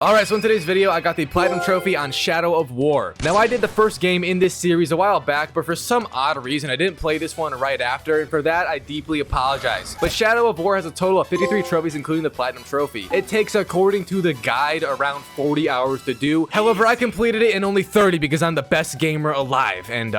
Alright, so in today's video, I got the Platinum Trophy on Shadow of War. Now, I did the first game in this series a while back, but for some odd reason, I didn't play this one right after, and for that, I deeply apologize. But Shadow of War has a total of 53 trophies, including the Platinum Trophy. It takes, according to the guide, around 40 hours to do. However, I completed it in only 30 because I'm the best gamer alive, and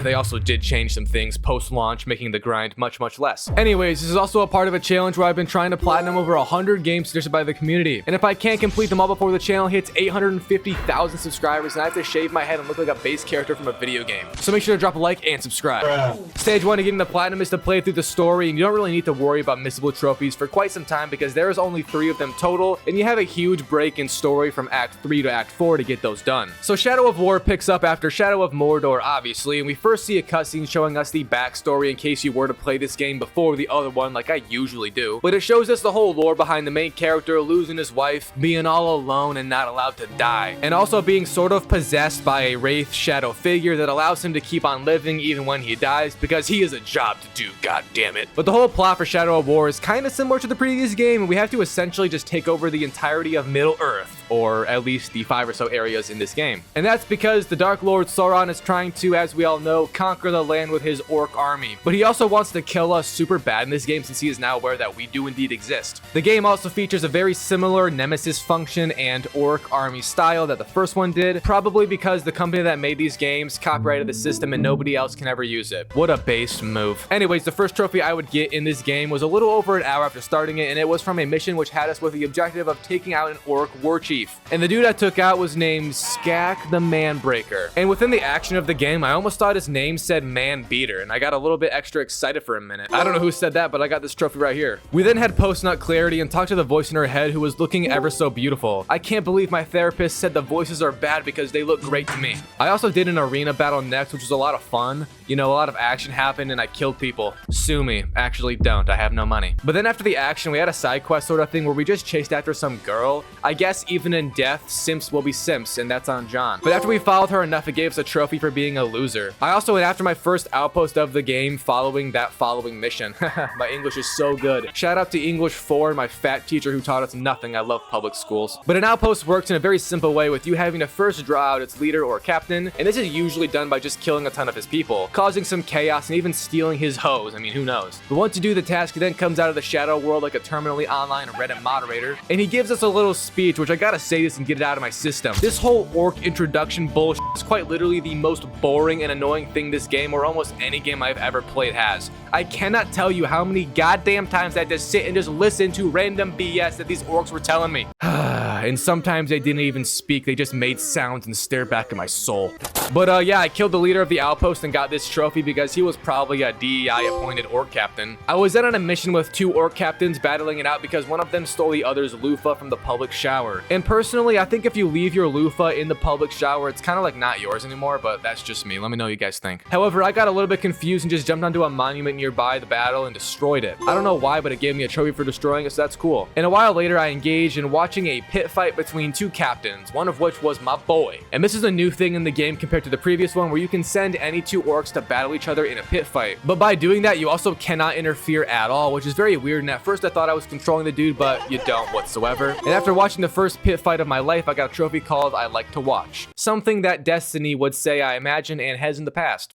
they also did change some things post-launch, making the grind much less. Anyways, this is also a part of a challenge where I've been trying to platinum over 100 games suggested by the community, and if I can't complete them all before the channel hits 850,000 subscribers, and I have to shave my head and look like a base character from a video game. So make sure to drop a like and subscribe. Stage 1 to getting the platinum is to play through the story, and you don't really need to worry about missable trophies for quite some time because there's only 3 of them total, and you have a huge break in story from Act 3 to Act 4 to get those done. So Shadow of War picks up after Shadow of Mordor, obviously, and we first see a cutscene showing us the backstory in case you were to play this game before the other one like I usually do. But it shows us the whole lore behind the main character losing his wife, being all alone and not allowed to die, and also being sort of possessed by a wraith shadow figure that allows him to keep on living even when he dies because he has a job to do, god damn it. But the whole plot for Shadow of War is kind of similar to the previous game, and we have to essentially just take over the entirety of Middle Earth, or at least the 5 or so areas in this game. And that's because the Dark Lord Sauron is trying to, as we all know, conquer the land with his orc army. But he also wants to kill us super bad in this game since he is now aware that we do indeed exist. The game also features a very similar Nemesis function and orc army style that the first one did, probably because the company that made these games copyrighted the system and nobody else can ever use it. What a base move. Anyways, the first trophy I would get in this game was a little over an hour after starting it, and it was from a mission which had us with the objective of taking out an orc war chief. And the dude I took out was named Skak the Manbreaker. And within the action of the game, I almost thought his name said Man Beater, and I got a little bit extra excited for a minute. I don't know who said that, but I got this trophy right here. We then had post-nut clarity and talked to the voice in her head who was looking ever so beautiful. I can't believe my therapist said the voices are bad because they look great to me. I also did an arena battle next, which was a lot of fun. You know, a lot of action happened and I killed people. Sue me. Actually don't. I have no money. But then after the action, we had a side quest sort of thing where we just chased after some girl. I guess even in death, simps will be simps, and that's on John. But after we followed her enough, it gave us a trophy for being a loser. I also went after my first outpost of the game following that following mission. My English is so good. Shout out to English 4, my fat teacher who taught us nothing. I love public schools. But an outpost works in a very simple way with you having to first draw out its leader or captain, and this is usually done by just killing a ton of his people, causing some chaos and even stealing his hose. I mean, who knows? But once you do the task, he then comes out of the shadow world like a terminally online Reddit moderator, and he gives us a little speech, which I gotta say this and get it out of my system. This whole orc introduction bullshit is quite literally the most boring and annoying thing this game, or almost any game I've ever played, has. I cannot tell you how many goddamn times I had to sit and just listen to random BS that these orcs were telling me. And sometimes they didn't even speak, they just made sounds and stared back at my soul. But yeah, I killed the leader of the outpost and got this trophy because he was probably a DEI appointed orc captain. I was then on a mission with 2 orc captains battling it out because one of them stole the other's loofah from the public shower. And personally, I think if you leave your loofah in the public shower, it's kind of like not yours anymore, but that's just me. Let me know what you guys think. However, I got a little bit confused and just jumped onto a monument nearby the battle and destroyed it. I don't know why, but it gave me a trophy for destroying it, so that's cool. And a while later, I engaged in watching a pit fight between 2 captains, one of which was my boy. And this is a new thing in the game compared to the previous one, where you can send any 2 orcs to battle each other in a pit fight. But by doing that, you also cannot interfere at all, which is very weird. And at first I thought I was controlling the dude, but you don't whatsoever. And after watching the first pit fight of my life, I got a trophy called I Like to Watch. Something that Destiny would say, I imagine, and has in the past.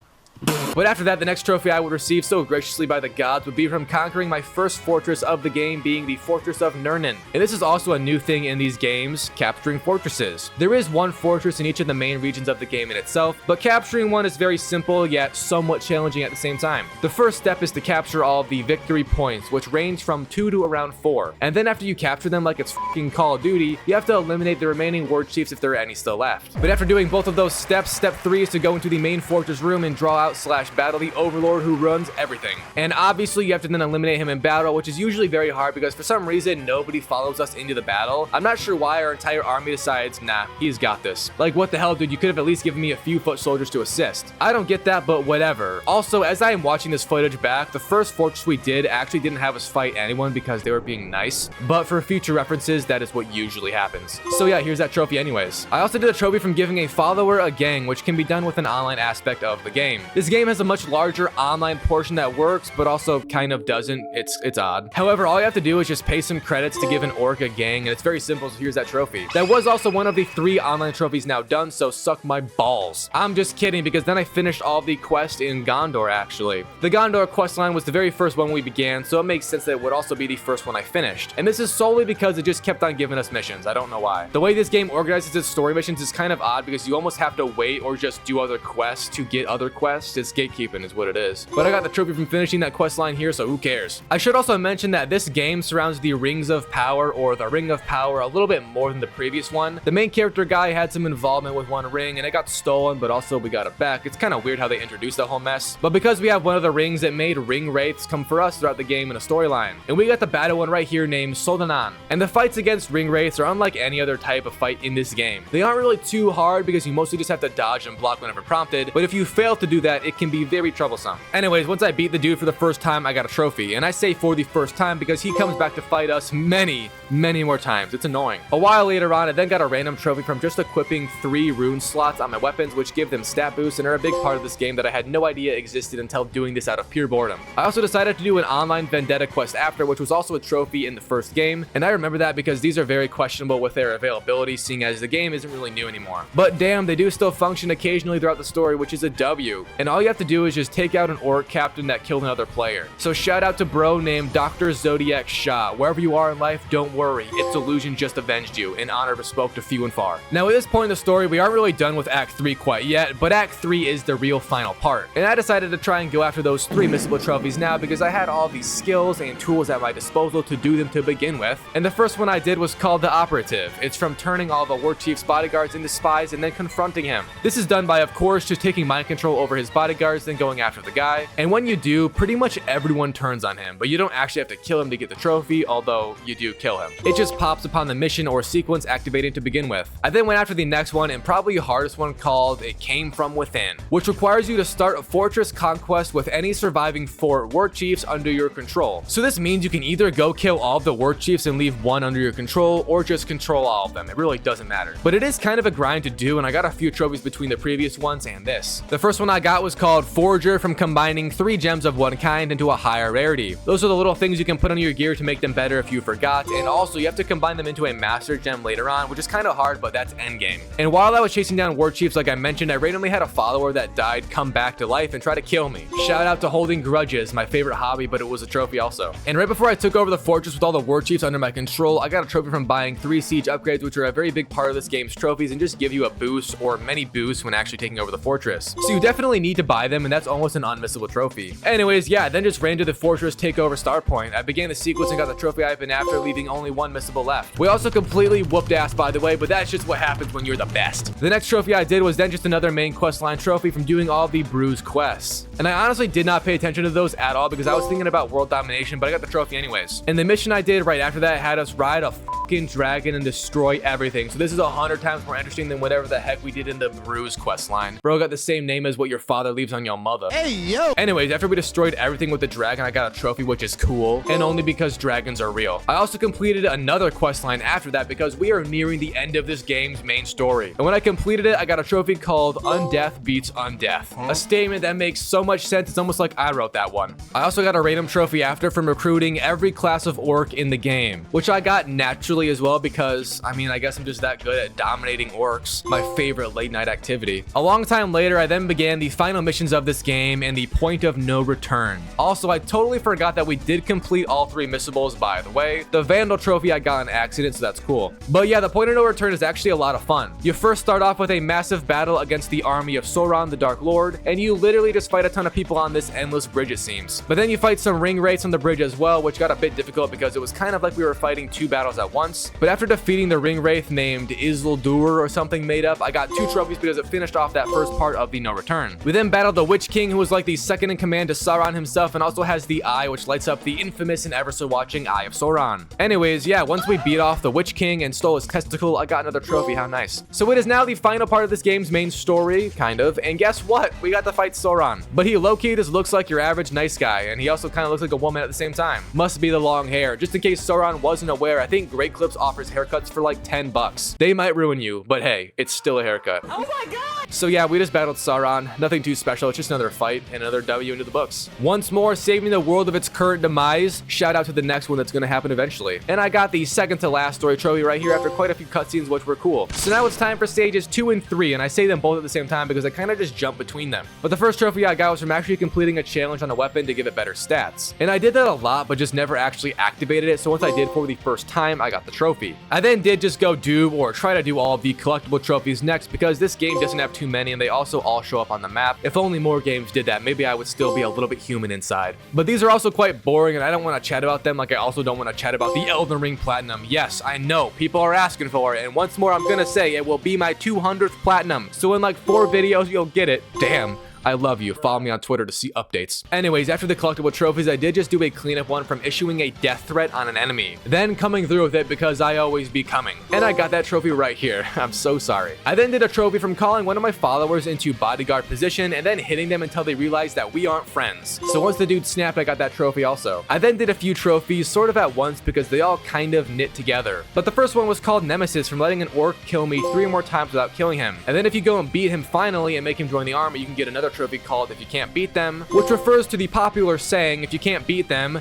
But after that, the next trophy I would receive so graciously by the gods would be from conquering my first fortress of the game, being the Fortress of Nurnen. And this is also a new thing in these games, capturing fortresses. There is 1 fortress in each of the main regions of the game in itself, but capturing one is very simple, yet somewhat challenging at the same time. The first step is to capture all of the victory points, which range from 2 to around 4. And then after you capture them like it's fucking Call of Duty, you have to eliminate the remaining war chiefs if there are any still left. But after doing both of those steps, step 3 is to go into the main fortress room and draw out / battle the overlord who runs everything. And obviously you have to then eliminate him in battle, which is usually very hard because for some reason nobody follows us into the battle. I'm not sure why our entire army decides, nah, he's got this. Like, what the hell, dude? You could have at least given me a few foot soldiers to assist. I don't get that, but whatever. Also, as I am watching this footage back, the first fortress we did actually didn't have us fight anyone because they were being nice, but for future references, that is what usually happens. So yeah, here's that trophy anyways. I also did a trophy from giving a follower a gang, which can be done with an online aspect of the game. This game has a much larger online portion that works, but also kind of doesn't. It's odd. However, all you have to do is just pay some credits to give an orc a gang, and it's very simple, so here's that trophy. That was also one of the 3 online trophies now done, so suck my balls. I'm just kidding, because then I finished all the quests in Gondor, actually. The Gondor quest line was the very first one we began, so it makes sense that it would also be the first one I finished. And this is solely because it just kept on giving us missions. I don't know why. The way this game organizes its story missions is kind of odd, because you almost have to wait or just do other quests to get other quests. It's gatekeeping is what it is. But I got the trophy from finishing that quest line here, so who cares? I should also mention that this game surrounds the Rings of Power, or the Ring of Power, a little bit more than the previous one. The main character guy had some involvement with one ring, and it got stolen, but also we got it back. It's kind of weird how they introduced that whole mess. But because we have one of the rings, it made ring wraiths come for us throughout the game in a storyline. And we got the battle one right here named Soldanan. And the fights against ring wraiths are unlike any other type of fight in this game. They aren't really too hard because you mostly just have to dodge and block whenever prompted, but if you fail to do that, it can be very troublesome. Anyways, once I beat the dude for the first time, I got a trophy. And I say for the first time because he comes back to fight us many more times. It's annoying. A while later on, I then got a random trophy from just equipping 3 rune slots on my weapons, which give them stat boosts and are a big part of this game that I had no idea existed until doing this out of pure boredom. I also decided to do an online vendetta quest after, which was also a trophy in the first game, and I remember that because these are very questionable with their availability, seeing as the game isn't really new anymore. But damn, they do still function occasionally throughout the story, which is a W. And all you have to do is just take out an orc captain that killed another player. So shout out to bro named Dr. Zodiac Shah. Wherever you are in life, don't worry, Its Ilusion just avenged you, in honor bespoke to few and far. Now at this point in the story, we aren't really done with Act 3 quite yet, but Act 3 is the real final part. And I decided to try and go after those 3 missable trophies now because I had all these skills and tools at my disposal to do them to begin with. And the first one I did was called the Operative. It's from turning all the war chief's bodyguards into spies and then confronting him. This is done by, of course, just taking mind control over his bodyguards, then going after the guy. And when you do, pretty much everyone turns on him, but you don't actually have to kill him to get the trophy, although you do kill him. It just pops upon the mission or sequence activating to begin with. I then went after the next one, and probably the hardest one, called It Came From Within, which requires you to start a fortress conquest with any surviving 4 war chiefs under your control. So this means you can either go kill all of the war chiefs and leave one under your control, or just control all of them. It really doesn't matter. But it is kind of a grind to do, and I got a few trophies between the previous ones and this. The first one I got was called Forger, from combining 3 gems of one kind into a higher rarity. Those are the little things you can put on your gear to make them better if you forgot, and also you have to combine them into a master gem later on, which is kind of hard, but that's endgame. And while I was chasing down war chiefs like I mentioned, I randomly had a follower that died come back to life and try to kill me. Shout out to holding grudges, my favorite hobby, but it was a trophy also. And right before I took over the fortress with all the war chiefs under my control, I got a trophy from buying 3 siege upgrades, which are a very big part of this game's trophies and just give you a boost or many boosts when actually taking over the fortress. So you definitely need to buy them, and that's almost an unmissable trophy. Anyways, yeah, I then just ran to the fortress takeover start point. I began the sequence and got the trophy I've been after, leaving only 1 missable left. We also completely whooped ass, by the way, but that's just what happens when you're the best. The next trophy I did was then just another main questline trophy from doing all the Bruise quests. And I honestly did not pay attention to those at all because I was thinking about world domination, but I got the trophy anyways. And the mission I did right after that had us ride a fucking dragon and destroy everything. So this is 100 times more interesting than whatever the heck we did in the Bruise questline. Bro got the same name as what your father leaves on your mother. Hey, yo! Anyways, after we destroyed everything with the dragon, I got a trophy, which is cool, and only because dragons are real. I also completed another questline after that because we are nearing the end of this game's main story. And when I completed it, I got a trophy called Undeath Beats Undeath. A statement that makes so much sense, it's almost like I wrote that one. I also got a random trophy after from recruiting every class of orc in the game, which I got naturally as well because, I mean, I guess I'm just that good at dominating orcs, my favorite late night activity. A long time later, I then began the final missions of this game and the point of no return. Also, I totally forgot that we did complete all 3 missables, by the way. The Vandal trophy I got on accident, so that's cool. But yeah, the point of no return is actually a lot of fun. You first start off with a massive battle against the army of Sauron, the Dark Lord, and you literally just fight a ton of people on this endless bridge, it seems. But then you fight some ring wraiths on the bridge as well, which got a bit difficult because it was kind of like we were fighting 2 battles at once. But after defeating the ring wraith named Isildur or something made up, I got 2 trophies because it finished off that first part of the no return. We then battled the Witch King, who was like the second in command to Sauron himself and also has the eye which lights up the infamous and ever so watching Eye of Sauron. Anyways, yeah, once we beat off the Witch King and stole his testicle, I got another trophy. How nice. So it is now the final part of this game's main story, kind of, and guess what? We got to fight Sauron. But he low-key just looks like your average nice guy, and he also kind of looks like a woman at the same time. Must be the long hair. Just in case Sauron wasn't aware, I think Great Clips offers haircuts for like $10. They might ruin you, but hey, it's still a haircut. Oh my god! So yeah, we just battled Sauron. Nothing too special, it's just another fight and another W into the books. Once more, saving the world of its current demise. Shout out to the next one that's gonna happen eventually. And I got the second to last story trophy right here after quite a few cutscenes, which were cool. So now it's time for stages 2 and 3, and I say them both at the same time because I kind of just jump between them. But the first trophy I got was from actually completing a challenge on a weapon to give it better stats. And I did that a lot, but just never actually activated it, so once I did for the first time, I got the trophy. I then did just go do, or try to do, all of the collectible trophies next because this game doesn't have too many and they also all show up on the map. If only more games did that, maybe I would still be a little bit human inside. But these are also quite boring and I don't want to chat about them like I also don't want to chat about the Elden Ring Platinum. Yes, I know, people are asking for it, and once more I'm gonna say it will be my 200th Platinum. So in like 4 videos, you'll get it. Damn. I love you. Follow me on Twitter to see updates. Anyways, after the collectible trophies, I did just do a cleanup one from issuing a death threat on an enemy, then coming through with it because I always be coming. And I got that trophy right here. I'm so sorry. I then did a trophy from calling one of my followers into bodyguard position and then hitting them until they realized that we aren't friends. So once the dude snapped, I got that trophy also. I then did a few trophies sort of at once because they all kind of knit together. But the first one was called Nemesis from letting an orc kill me 3 or more times without killing him. And then if you go and beat him finally and make him join the army, you can get another trophy called If You Can't Beat Them, which refers to the popular saying, if you can't beat them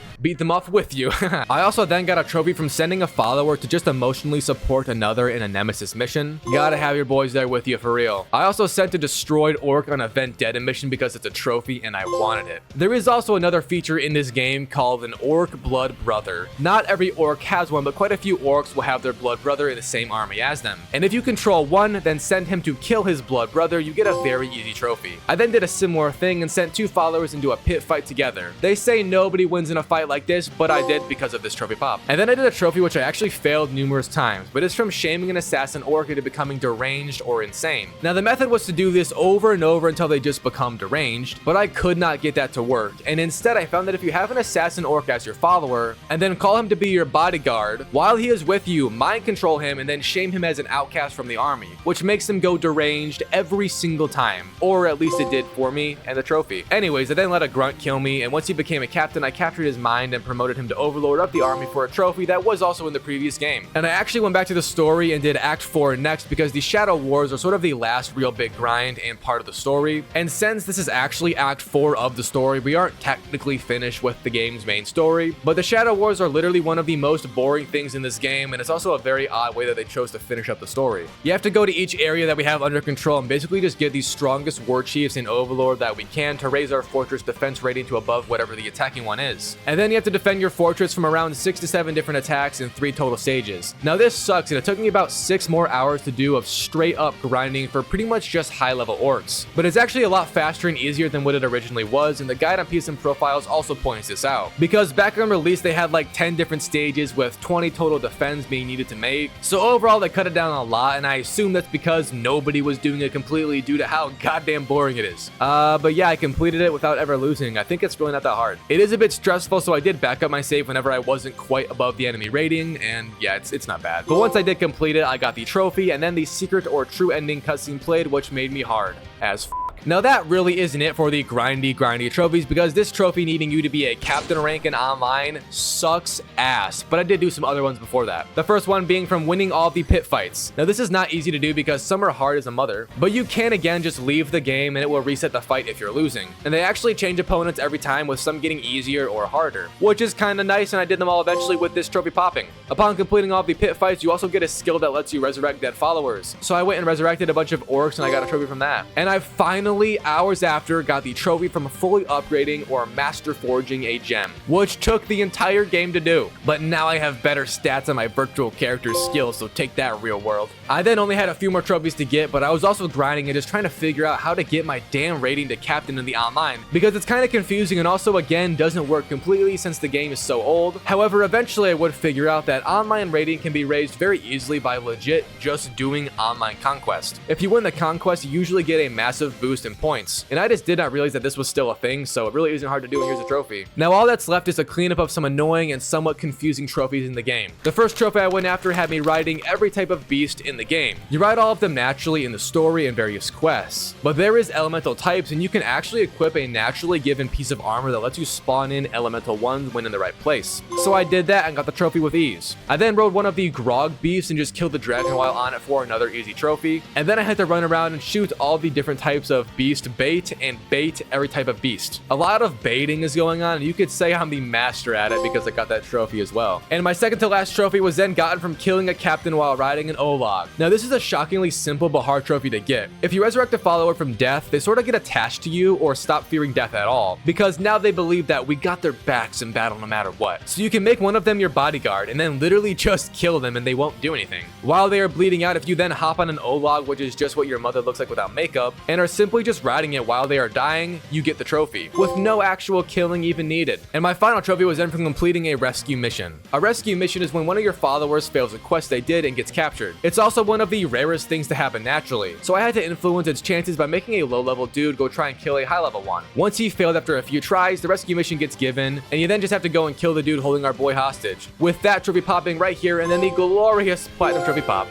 off with you. I also then got a trophy from sending a follower to just emotionally support another in a Nemesis mission. You gotta have your boys there with you for real. I also sent a destroyed orc on a Vendetta mission because it's a trophy and I wanted it. There is also another feature in this game called an orc blood brother. Not every orc has one, but quite a few orcs will have their blood brother in the same army as them. And if you control one, then send him to kill his blood brother, you get a very easy trophy. I then did a similar thing and sent 2 followers into a pit fight together. They say nobody wins in a fight like this, but I did because of this trophy pop. And then I did a trophy which I actually failed numerous times, but it's from shaming an assassin orc into becoming deranged or insane. Now the method was to do this over and over until they just become deranged, but I could not get that to work, and instead I found that if you have an assassin orc as your follower, and then call him to be your bodyguard, while he is with you, mind control him and then shame him as an outcast from the army, which makes him go deranged every single time, or at least it did for me and the trophy. Anyways, I then let a grunt kill me, and once he became a captain, I captured his mind and promoted him to overlord of the army for a trophy that was also in the previous game. And I actually went back to the story and did Act 4 next because the Shadow Wars are sort of the last real big grind and part of the story. And since this is actually Act 4 of the story, we aren't technically finished with the game's main story, but the Shadow Wars are literally one of the most boring things in this game, and it's also a very odd way that they chose to finish up the story. You have to go to each area that we have under control and basically just get the strongest war chiefs and overlord that we can to raise our fortress defense rating to above whatever the attacking one is. And then you have to defend your fortress from around 6 to 7 different attacks in 3 total stages. Now this sucks, and it took me about 6 more hours to do of straight up grinding for pretty much just high level orcs. But it's actually a lot faster and easier than what it originally was, and the guide on PSN profiles also points this out. Because back on release they had like 10 different stages with 20 total defense being needed to make. So overall they cut it down a lot, and I assume that's because nobody was doing it completely due to how goddamn boring it is. But yeah, I completed it without ever losing. I think it's really not that hard. It is a bit stressful, so I did back up my save whenever I wasn't quite above the enemy rating, and yeah, it's not bad. But once I did complete it, I got the trophy, and then the secret or true ending cutscene played, which made me hard as f. Now that really isn't it for the grindy trophies, because this trophy needing you to be a captain rank in online sucks ass, but I did do some other ones before that. The first one being from winning all the pit fights. Now this is not easy to do because some are hard as a mother, but you can again just leave the game and it will reset the fight if you're losing. And they actually change opponents every time, with some getting easier or harder, which is kind of nice, and I did them all eventually with this trophy popping. Upon completing all the pit fights, you also get a skill that lets you resurrect dead followers. So I went and resurrected a bunch of orcs and I got a trophy from that. And I finally, hours after, got the trophy from fully upgrading or master forging a gem, which took the entire game to do. But now I have better stats on my virtual character's skills, so take that, real world. I then only had a few more trophies to get, but I was also grinding and just trying to figure out how to get my damn rating to captain in the online, because it's kind of confusing and also again doesn't work completely since the game is so old. However, eventually I would figure out that online rating can be raised very easily by legit just doing online conquest. If you win the conquest, you usually get a massive boost most in points. And I just did not realize that this was still a thing, so it really isn't hard to do, and here's a trophy. Now all that's left is a cleanup of some annoying and somewhat confusing trophies in the game. The first trophy I went after had me riding every type of beast in the game. You ride all of them naturally in the story and various quests, but there is elemental types, and you can actually equip a naturally given piece of armor that lets you spawn in elemental ones when in the right place. So I did that and got the trophy with ease. I then rode one of the grog beasts and just killed the dragon while on it for another easy trophy, and then I had to run around and shoot all the different types of beast bait and bait every type of beast. A lot of baiting is going on, and you could say I'm the master at it because I got that trophy as well. And my second to last trophy was then gotten from killing a captain while riding an Olog. Now this is a shockingly simple but hard trophy to get. If you resurrect a follower from death, they sort of get attached to you or stop fearing death at all, because now they believe that we got their backs in battle no matter what. So you can make one of them your bodyguard and then literally just kill them and they won't do anything. While they are bleeding out, if you then hop on an Olog, which is just what your mother looks like without makeup, and are simply just riding it while they are dying, you get the trophy, with no actual killing even needed. And my final trophy was then from completing a rescue mission. A rescue mission is when one of your followers fails a quest they did and gets captured. It's also one of the rarest things to happen naturally, so I had to influence its chances by making a low-level dude go try and kill a high-level one. Once he failed after a few tries, the rescue mission gets given, and you then just have to go and kill the dude holding our boy hostage, with that trophy popping right here, and then the glorious platinum trophy pop.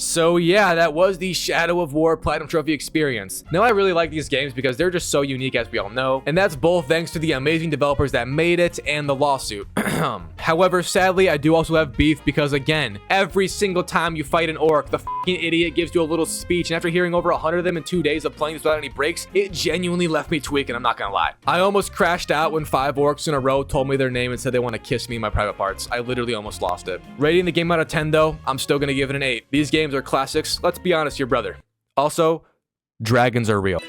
So yeah, that was the Shadow of War Platinum Trophy experience. Now I really like these games because they're just so unique, as we all know, and that's both thanks to the amazing developers that made it and the lawsuit. However, sadly, I do also have beef because, again, every single time you fight an orc, the fucking idiot gives you a little speech, and after hearing over 100 of them in 2 days of playing this without any breaks, it genuinely left me tweaking, I'm not gonna lie. I almost crashed out when 5 orcs in a row told me their name and said they want to kiss me in my private parts. I literally almost lost it. Rating the game out of 10 though, I'm still gonna give it an 8. These games are classics. Let's be honest here, brother. Also, dragons are real.